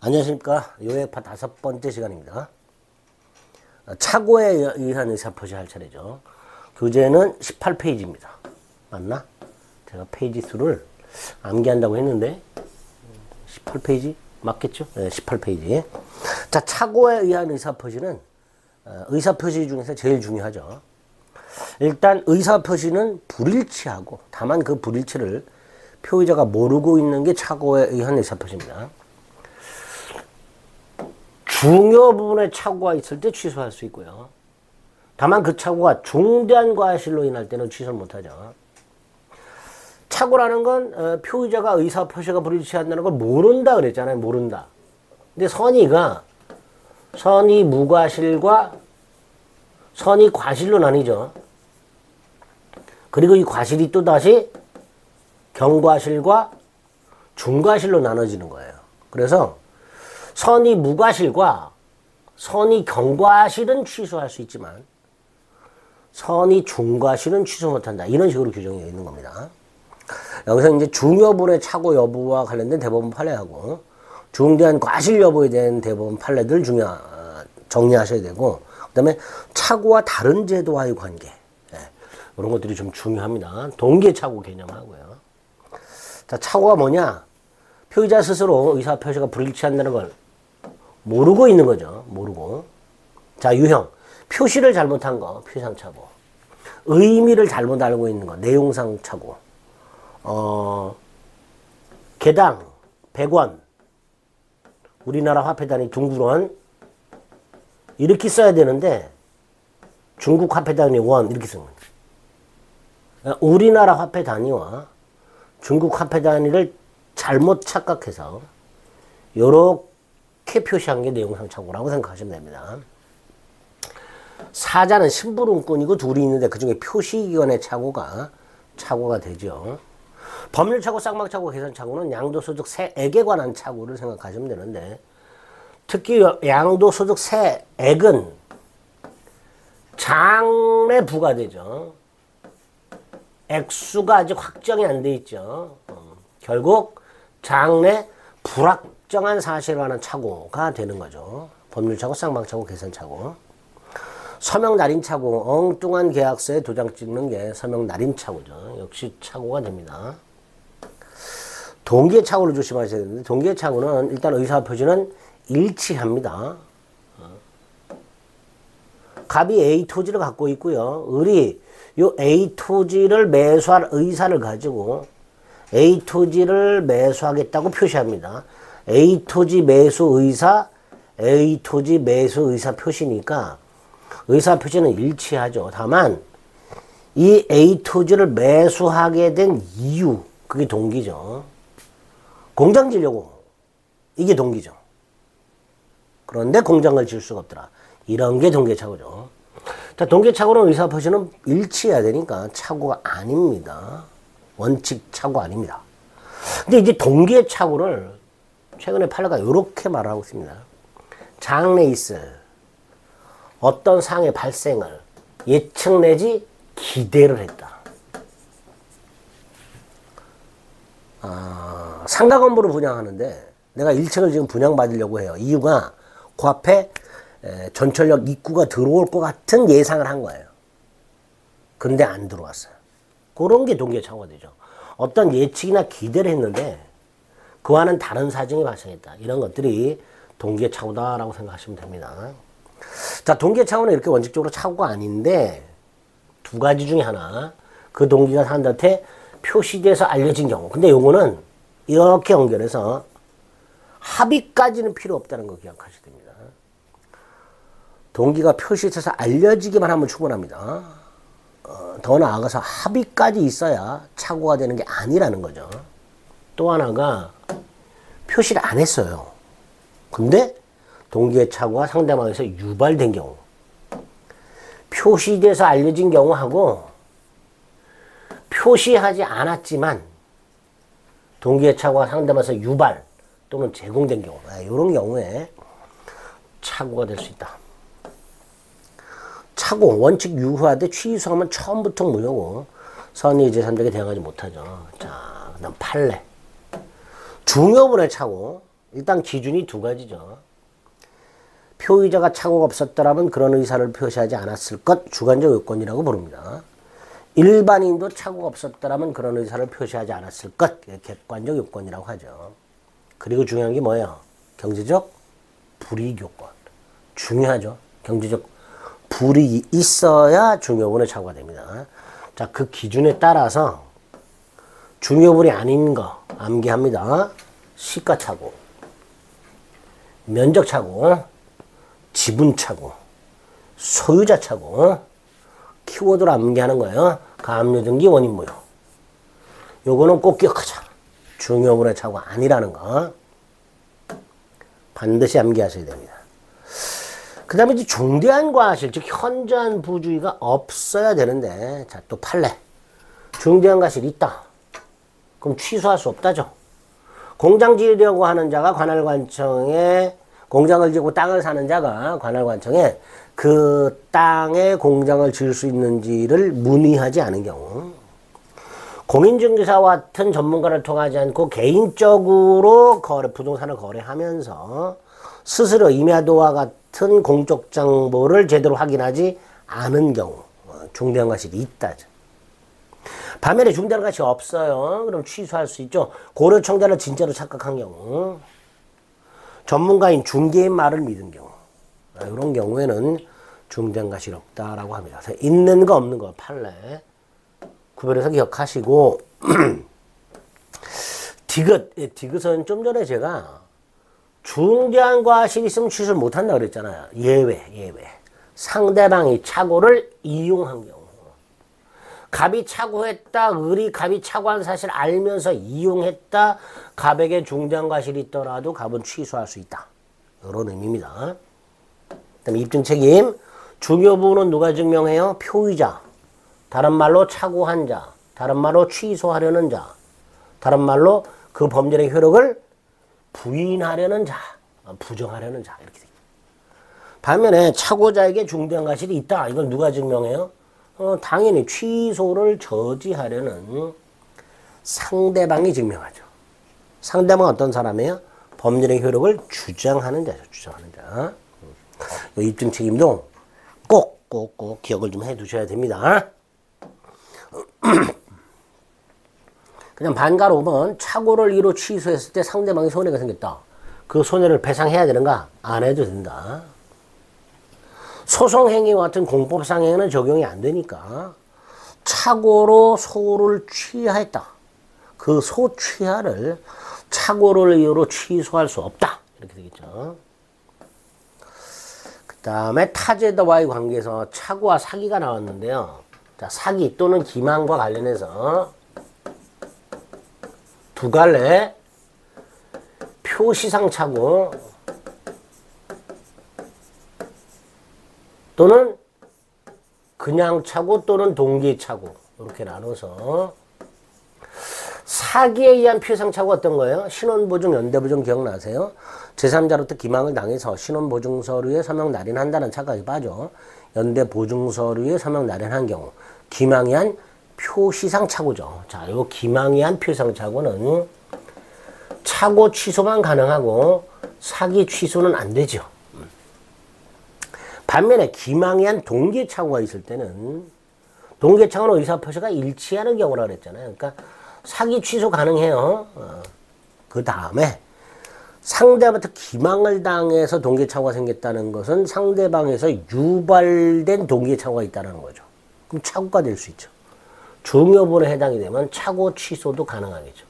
안녕하십니까. 요약파 5번째 시간입니다. 착오에 의한 의사표시 할 차례죠. 교재는 18페이지입니다. 맞나? 제가 페이지 수를 암기한다고 했는데 18페이지? 맞겠죠? 네, 18페이지. 자, 착오에 의한 의사표시는 의사표시 중에서 제일 중요하죠. 일단 의사표시는 불일치하고 다만 그 불일치를 표의자가 모르고 있는 게 착오에 의한 의사표시입니다. 중요 부분에 착오가 있을 때 취소할 수 있고요. 다만 그 착오가 중대한 과실로 인할 때는 취소를 못하죠. 착오라는 건 표의자가 의사표시가 불일치한다는 걸 모른다 그랬잖아요. 모른다. 근데 선이 무과실과 선이 과실로 나뉘죠. 그리고 이 과실이 또다시 경과실과 중과실로 나눠지는 거예요. 그래서 선이 무과실과 선이 경과실은 취소할 수 있지만 선이 중과실은 취소 못한다. 이런 식으로 규정이 되어 있는 겁니다. 여기서 이제 중여분의 착오 여부와 관련된 대법원 판례하고 중대한 과실 여부에 대한 대법원 판례들 정리하셔야 되고, 그 다음에 착오와 다른 제도와의 관계, 이런 것들이 좀 중요합니다. 동계착오 개념하고요. 자, 착오가 뭐냐? 표의자 스스로 의사표시가 불일치한다는 걸 모르고 있는 거죠. 모르고. 자, 유형. 표시를 잘못한 거, 표상착오. 의미를 잘못 알고 있는 거, 내용상 착오. 개당 100원. 우리나라 화폐 단위 중국원. 이렇게 써야 되는데 중국 화폐 단위 원 이렇게 쓴 거예요. 우리나라 화폐 단위와 중국 화폐 단위를 잘못 착각해서 요렇게 표시한 게 내용상 착오라고 생각하시면 됩니다. 사자는 심부름꾼이고 둘이 있는데 그중에 표시기관의 착오가 되죠. 법률착오, 쌍방착오, 계산착오는 양도소득 세액에 관한 착오를 생각하시면 되는데, 특히 양도소득 세액은 장래 부과되죠. 액수가 아직 확정이 안 돼 있죠. 결국 장래 불확정한 사실에 관한 착오가 되는 거죠. 법률착오, 쌍방착오, 계산착오. 서명날인착오, 엉뚱한 계약서에 도장 찍는 게 서명날인착오죠. 역시 착오가 됩니다. 동기착오를 조심하셔야 되는데, 동기착오는 일단 의사표시는 일치합니다. 갑이 A 토지를 갖고 있고요. 을이 요 A 토지를 매수할 의사를 가지고 A 토지를 매수하겠다고 표시합니다. A 토지 매수 의사, A 토지 매수 의사 표시니까 의사 표시는 일치하죠. 다만 이 A 토지를 매수하게 된 이유, 그게 동기죠. 공장 지려고, 이게 동기죠. 그런데 공장을 지을 수가 없더라. 이런 게 동계착오죠. 자, 동계착오는 의사 표시는 일치해야 되니까 착오가 아닙니다. 원칙 착오 아닙니다. 근데 이제 동계착오를 최근에 판례가 이렇게 말하고 있습니다. 장래 있을 어떤 상의 발생을 예측 내지 기대를 했다. 상가 건물을 분양하는데 내가 1층을 지금 분양받으려고 해요. 이유가 그 앞에 전철역 입구가 들어올 것 같은 예상을 한 거예요. 근데 안 들어왔어요. 그런 게 동계착오가 되죠. 어떤 예측이나 기대를 했는데 그와는 다른 사정이 발생했다. 이런 것들이 동계착오다라고 생각하시면 됩니다. 자, 동계착오는 이렇게 원칙적으로 착오가 아닌데 두 가지 중에 하나, 그 동기가 사람들한테 표시돼서 알려진 경우. 근데 요거는 이렇게 연결해서 합의까지는 필요 없다는 거 기억하셔야 됩니다. 동기가 표시돼서 알려지기만 하면 충분합니다. 더 나아가서 합의까지 있어야 착오가 되는 게 아니라는 거죠. 또 하나가 표시를 안 했어요. 근데 동기의 착오가 상대방에서 유발된 경우, 표시돼서 알려진 경우하고 표시하지 않았지만 동기의 착오가 상대방에서 유발 또는 제공된 경우, 이런 경우에 착오가 될 수 있다. 착오, 원칙 유효하되 취소하면 처음부터 무효고 선의 제3자에게 대응하지 못하죠. 자, 그 다음 판례. 중요분의 착오, 일단 기준이 두 가지죠. 표의자가 착오가 없었더라면 그런 의사를 표시하지 않았을 것, 주관적 요건이라고 부릅니다. 일반인도 착오가 없었더라면 그런 의사를 표시하지 않았을 것, 객관적 요건이라고 하죠. 그리고 중요한 게 뭐예요? 경제적 불이익 요건. 중요하죠. 경제적 불이익이 있어야 중요분의 착오가 됩니다. 자, 그 기준에 따라서 중요분이 아닌 거 암기합니다. 시가착오, 면적착오, 지분착오, 소유자착오, 키워드로 암기하는 거예요. 가압류등기 원인무효. 요거는 꼭 기억하자. 중요분의 착오가 아니라는 거 반드시 암기하셔야 됩니다. 그 다음에 이제 중대한 과실, 즉 현저한 부주의가 없어야 되는데, 자, 또 판례. 중대한 과실이 있다. 그럼 취소할 수 없다죠. 공장 지으려고 하는 자가 관할관청에, 공장을 지고 땅을 사는 자가 관할관청에 그 땅에 공장을 지을 수 있는지를 문의하지 않은 경우, 공인중개사와 같은 전문가를 통하지 않고 개인적으로 부동산을 거래하면서 스스로 임야도와 같은 공적 정보를 제대로 확인하지 않은 경우, 중대한 과실이 있다죠. 반면에 중대한 과실이 없어요. 그럼 취소할 수 있죠. 고려청자를 진짜로 착각한 경우, 전문가인 중개인 말을 믿은 경우, 이런 경우에는 중대한 과실이 없다라고 합니다. 있는 거 없는 거 판례 구별해서 기억하시고 디귿은 좀 전에 제가 중대한 과실이 있으면 취소를 못한다 그랬잖아요. 예외. 상대방이 착오를 이용한 경우. 갑이 착오했다. 을이 갑이 착오한 사실 알면서 이용했다. 갑에게 중대한 과실이 있더라도 갑은 취소할 수 있다. 이런 의미입니다. 그다음에 입증 책임. 중요 부분은 누가 증명해요? 표의자. 다른 말로 착오한 자. 다른 말로 취소하려는 자. 다른 말로 그 범죄의 효력을 부인하려는 자, 부정하려는 자, 이렇게 됩니다. 반면에 착오자에게 중대한 과실이 있다. 이걸 누가 증명해요? 당연히 취소를 저지하려는 상대방이 증명하죠. 상대방은 어떤 사람이에요? 법률의 효력을 주장하는 자죠. 주장하는 자. 입증 책임도 꼭 기억을 좀 해두셔야 됩니다. 그냥 반가로 5번 착오를 이로 취소했을 때 상대방이 손해가 생겼다. 그 손해를 배상해야 되는가? 안 해도 된다. 소송행위와 같은 공법상행위는 적용이 안 되니까 착오로 소를 취하했다. 그 소취하를 착오를 이유로 취소할 수 없다. 이렇게 되겠죠. 그 다음에 타제도와의 관계에서 착오와 사기가 나왔는데요. 자, 사기 또는 기망과 관련해서 두 갈래 표시상 착오 또는 그냥 착오 또는 동기 착오 이렇게 나눠서 사기에 의한 표시상 착오가 어떤 거예요? 신원보증, 연대보증 기억나세요? 제3자로부터 기망을 당해서 신원보증서류에 서명 날인한다는 착각이 빠져 연대보증서류에 서명 날인한 경우 기망에 의한 표시상 착오죠. 자, 요 기망에 의한 표시상 착오는 착오 취소만 가능하고 사기 취소는 안 되죠. 반면에 기망에 의한 동기 착오가 있을 때는 동기 착오는 의사표시가 일치하는 경우라 그랬잖아요. 그러니까 사기 취소 가능해요. 그 다음에 상대방한테 기망을 당해서 동기 착오가 생겼다는 것은 상대방에서 유발된 동기 착오가 있다는 거죠. 그럼 착오가 될 수 있죠. 중요분에 해당이 되면 착오 취소도 가능하겠죠.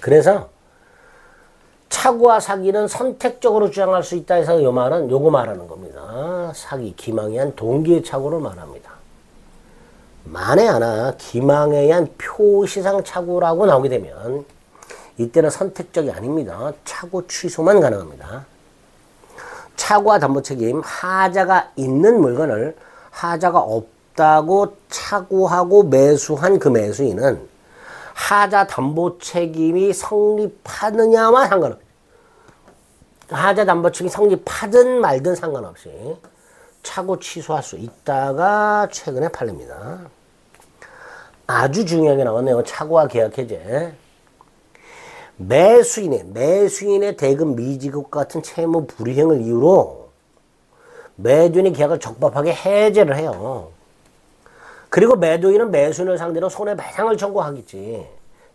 그래서 착오와 사기는 선택적으로 주장할 수 있다 해서 요 말은 요거 말하는 겁니다. 사기, 기망에 의한 동기의 착오를 말합니다. 만에 하나 기망에 의한 표시상 착오라고 나오게 되면 이때는 선택적이 아닙니다. 착오 취소만 가능합니다. 착오와 담보책임, 하자가 있는 물건을 하자가 없다고 착오하고 매수한 그 매수인은 하자 담보 책임이 성립하느냐와 상관없이 하자 담보 책임이 성립하든 말든 상관없이 착오 취소할 수 있다가 최근에 판례입니다. 아주 중요하게 나왔네요. 착오와 계약 해제. 매수인의 대금 미지급 같은 채무 불이행을 이유로 매도인이 계약을 적법하게 해제를 해요. 그리고 매도인은 매수인을 상대로 손해배상을 청구하겠지.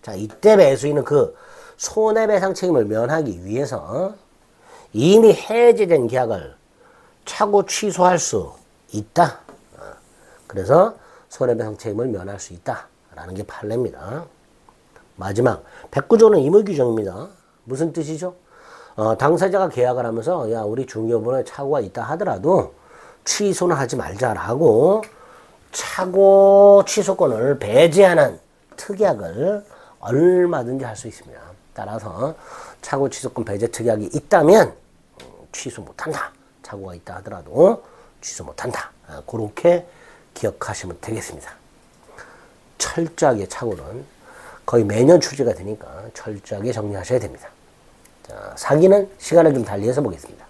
자, 이때 매수인은 그 손해배상 책임을 면하기 위해서 이미 해제된 계약을 차고 취소할 수 있다. 그래서 손해배상 책임을 면할 수 있다라는 게 판례입니다. 마지막 109조는 의무규정입니다. 무슨 뜻이죠? 당사자가 계약을 하면서 야 우리 중개업원에 착오가 있다 하더라도 취소는 하지 말자라고 착오 취소권을 배제하는 특약을 얼마든지 할 수 있습니다. 따라서 착오 취소권 배제 특약이 있다면 취소 못한다. 착오가 있다 하더라도 취소 못한다. 그렇게 기억하시면 되겠습니다. 철저하게 착오는 거의 매년 출제가 되니까 철저하게 정리하셔야 됩니다. 자, 사기는 시간을 좀 달리해서 보겠습니다.